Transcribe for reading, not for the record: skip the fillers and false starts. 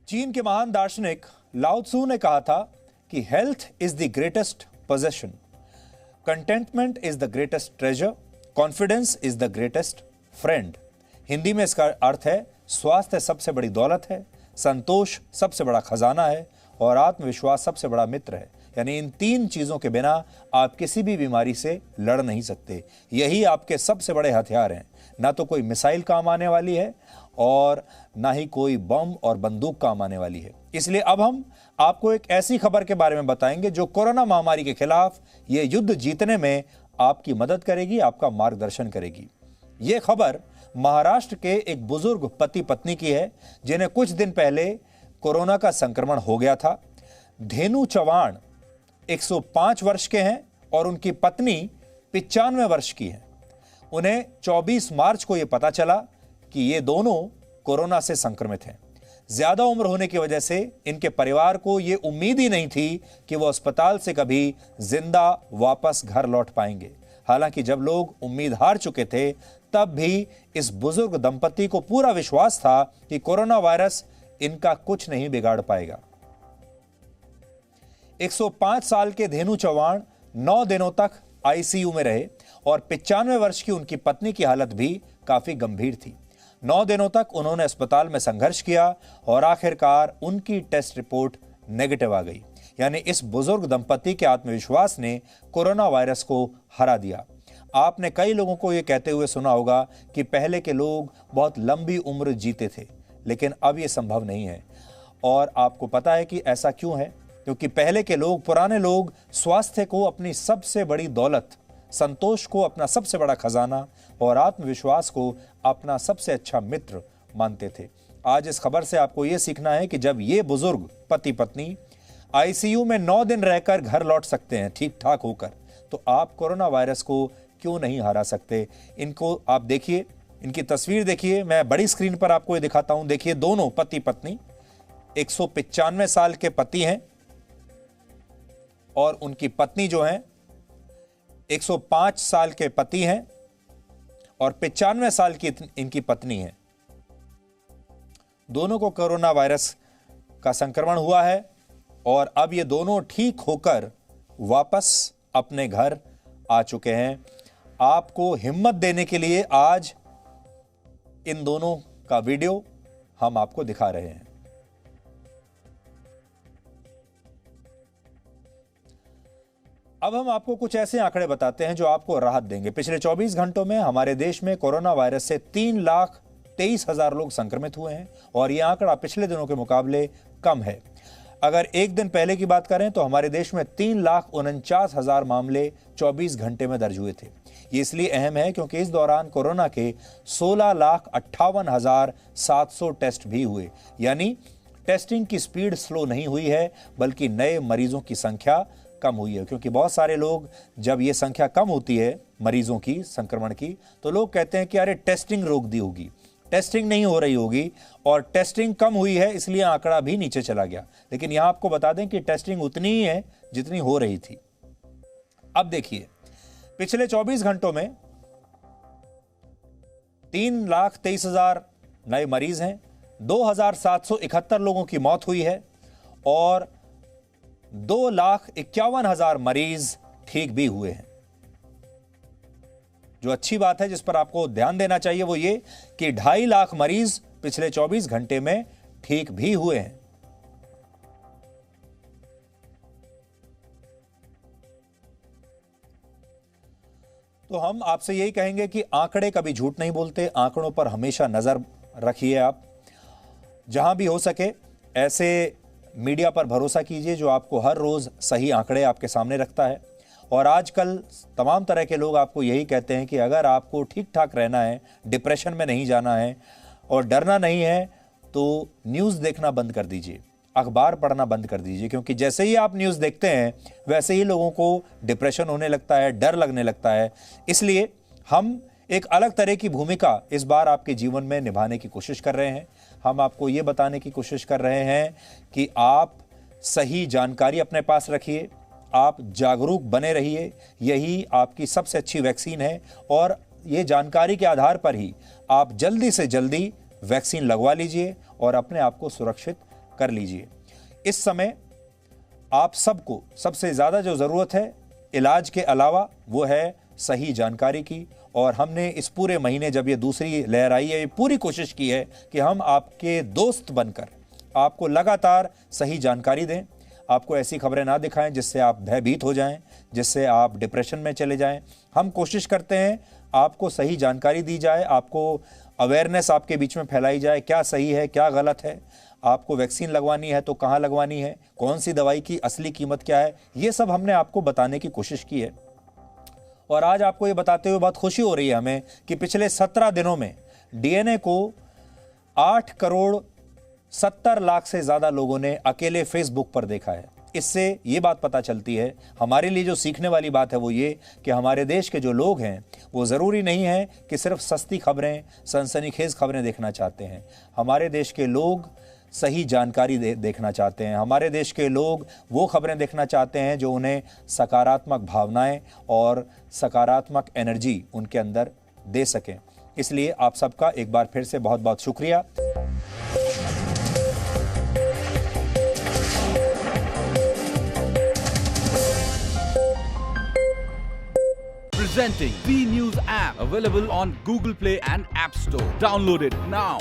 चीन के महान दार्शनिक लाओ त्सू ने कहा था कि health is the greatest possession, contentment is the greatest treasure, confidence is the greatest friend. Hindi में इसका अर्थ है स्वास्थ्य सबसे बड़ी दौलत है, संतोष सबसे बड़ा खजाना है और आत्मविश्वास सबसे बड़ा मित्र है। यानी इन तीन चीजों के बिना आप किसी भी बीमारी से लड़ नहीं सकते। यही आपके सबसे बड़े हथियार हैं। ना तो कोई मिसाइल काम आने वाली है और ना ही कोई बम और बंदूक काम आने वाली है। इसलिए अब हम आपको एक ऐसी खबर के बारे में बताएंगे जो कोरोना महामारी के खिलाफ ये युद्ध जीतने में आपकी मदद करेगी, आपका मार्गदर्शन करेगी। ये खबर महाराष्ट्र के एक बुजुर्ग पति पत्नी की है जिन्हें कुछ दिन पहले कोरोना का संक्रमण हो गया था। धेनु चव्हाण 105 वर्ष के हैं और उनकी पत्नी 95 वर्ष की है। उन्हें 24 मार्च को यह पता चला कि ये दोनों कोरोना से संक्रमित हैं। ज्यादा उम्र होने की वजह से इनके परिवार को यह उम्मीद ही नहीं थी कि वो अस्पताल से कभी जिंदा वापस घर लौट पाएंगे। हालांकि जब लोग उम्मीद हार चुके थे तब भी इस बुजुर्ग दंपति को पूरा विश्वास था कि कोरोना वायरस इनका कुछ नहीं बिगाड़ पाएगा। 105 साल के धेनु चव्हाण 9 दिनों तक आईसीयू में रहे और 95 वर्ष की उनकी पत्नी की हालत भी काफी गंभीर थी। 9 दिनों तक उन्होंने अस्पताल में संघर्ष किया और आखिरकार उनकी टेस्ट रिपोर्ट नेगेटिव आ गई। यानी इस बुजुर्ग दंपति के आत्मविश्वास ने कोरोना वायरस को हरा दिया। आपने कई लोगों को यह कहते हुए सुना होगा कि पहले के लोग बहुत लंबी उम्र जीते थे, लेकिन अब यह संभव नहीं है। और आपको पता है कि ऐसा क्यों है? क्योंकि पहले के लोग, पुराने लोग स्वास्थ्य को अपनी सबसे बड़ी दौलत, संतोष को अपना सबसे बड़ा खजाना और आत्मविश्वास को अपना सबसे अच्छा मित्र मानते थे। आज इस खबर से आपको यह सीखना है कि जब ये बुजुर्ग पति पत्नी आईसीयू में 9 दिन रहकर घर लौट सकते हैं ठीक ठाक होकर, तो आप कोरोना वायरस को क्यों नहीं हरा सकते? इनको आप देखिए, इनकी तस्वीर देखिए। मैं बड़ी स्क्रीन पर आपको ये दिखाता हूं। देखिए, दोनों पति पत्नी 195 साल के पति हैं और उनकी पत्नी जो है 105 साल के पति हैं और 95 साल की इनकी पत्नी है। दोनों को कोरोना वायरस का संक्रमण हुआ है और अब ये दोनों ठीक होकर वापस अपने घर आ चुके हैं। आपको हिम्मत देने के लिए आज इन दोनों का वीडियो हम आपको दिखा रहे हैं। अब हम आपको कुछ ऐसे आंकड़े बताते हैं जो आपको राहत देंगे। पिछले 24 घंटों में हमारे देश में कोरोना वायरस से 3,23,000 लोग संक्रमित हुए हैं और यह आंकड़ा पिछले दिनों के मुकाबले कम है। अगर एक दिन पहले की बात करें तो हमारे देश में 3,49,000 मामले 24 घंटे में दर्ज हुए थे। ये इसलिए अहम है क्योंकि इस दौरान कोरोना के 16,58,700 टेस्ट भी हुए। यानी टेस्टिंग की स्पीड स्लो नहीं हुई है, बल्कि नए मरीजों की संख्या कम हुई है। क्योंकि बहुत सारे लोग, जब ये संख्या कम होती है मरीजों की, संक्रमण की, तो लोग कहते हैं कि अरे टेस्टिंग रोक दी होगी, टेस्टिंग नहीं हो रही होगी और टेस्टिंग कम हुई है इसलिए आंकड़ा भी नीचे चला गया। लेकिन यहां आपको बता दें कि टेस्टिंग उतनी ही है जितनी हो रही थी। अब देखिए, पिछले 24 घंटों में 3,23,000 नए मरीज हैं, 2,771 लोगों की मौत हुई है और 2,51,000 मरीज ठीक भी हुए हैं। जो अच्छी बात है जिस पर आपको ध्यान देना चाहिए वो ये कि 2.5 लाख मरीज पिछले 24 घंटे में ठीक भी हुए हैं। तो हम आपसे यही कहेंगे कि आंकड़े कभी झूठ नहीं बोलते। आंकड़ों पर हमेशा नजर रखिए। आप जहां भी हो सके ऐसे मीडिया पर भरोसा कीजिए जो आपको हर रोज सही आंकड़े आपके सामने रखता है। और आजकल तमाम तरह के लोग आपको यही कहते हैं कि अगर आपको ठीक ठाक रहना है, डिप्रेशन में नहीं जाना है और डरना नहीं है, तो न्यूज़ देखना बंद कर दीजिए, अखबार पढ़ना बंद कर दीजिए। क्योंकि जैसे ही आप न्यूज़ देखते हैं वैसे ही लोगों को डिप्रेशन होने लगता है, डर लगने लगता है। इसलिए हम एक अलग तरह की भूमिका इस बार आपके जीवन में निभाने की कोशिश कर रहे हैं। हम आपको ये बताने की कोशिश कर रहे हैं कि आप सही जानकारी अपने पास रखिए, आप जागरूक बने रहिए। यही आपकी सबसे अच्छी वैक्सीन है और ये जानकारी के आधार पर ही आप जल्दी से जल्दी वैक्सीन लगवा लीजिए और अपने आप को सुरक्षित कर लीजिए। इस समय आप सबको सबसे ज़्यादा जो ज़रूरत है इलाज के अलावा वो है सही जानकारी की। और हमने इस पूरे महीने जब ये दूसरी लहर आई है, ये पूरी कोशिश की है कि हम आपके दोस्त बनकर आपको लगातार सही जानकारी दें, आपको ऐसी खबरें ना दिखाएं जिससे आप भयभीत हो जाएं, जिससे आप डिप्रेशन में चले जाएं। हम कोशिश करते हैं आपको सही जानकारी दी जाए, आपको अवेयरनेस आपके बीच में फैलाई जाए, क्या सही है क्या गलत है, आपको वैक्सीन लगवानी है तो कहाँ लगवानी है, कौन सी दवाई की असली कीमत क्या है, ये सब हमने आपको बताने की कोशिश की है। और आज आपको ये बताते हुए बहुत खुशी हो रही है हमें कि पिछले 17 दिनों में डीएनए को 8,70,00,000 से ज़्यादा लोगों ने अकेले फेसबुक पर देखा है। इससे ये बात पता चलती है, हमारे लिए जो सीखने वाली बात है वो ये कि हमारे देश के जो लोग हैं वो ज़रूरी नहीं है कि सिर्फ सस्ती खबरें, सनसनीखेज खबरें देखना चाहते हैं। हमारे देश के लोग सही जानकारी देखना चाहते हैं। हमारे देश के लोग वो खबरें देखना चाहते हैं जो उन्हें सकारात्मक भावनाएं और सकारात्मक एनर्जी उनके अंदर दे सकें। इसलिए आप सबका एक बार फिर से बहुत बहुत शुक्रिया। Presenting B News app, available on Google Play and App Store. Download it now.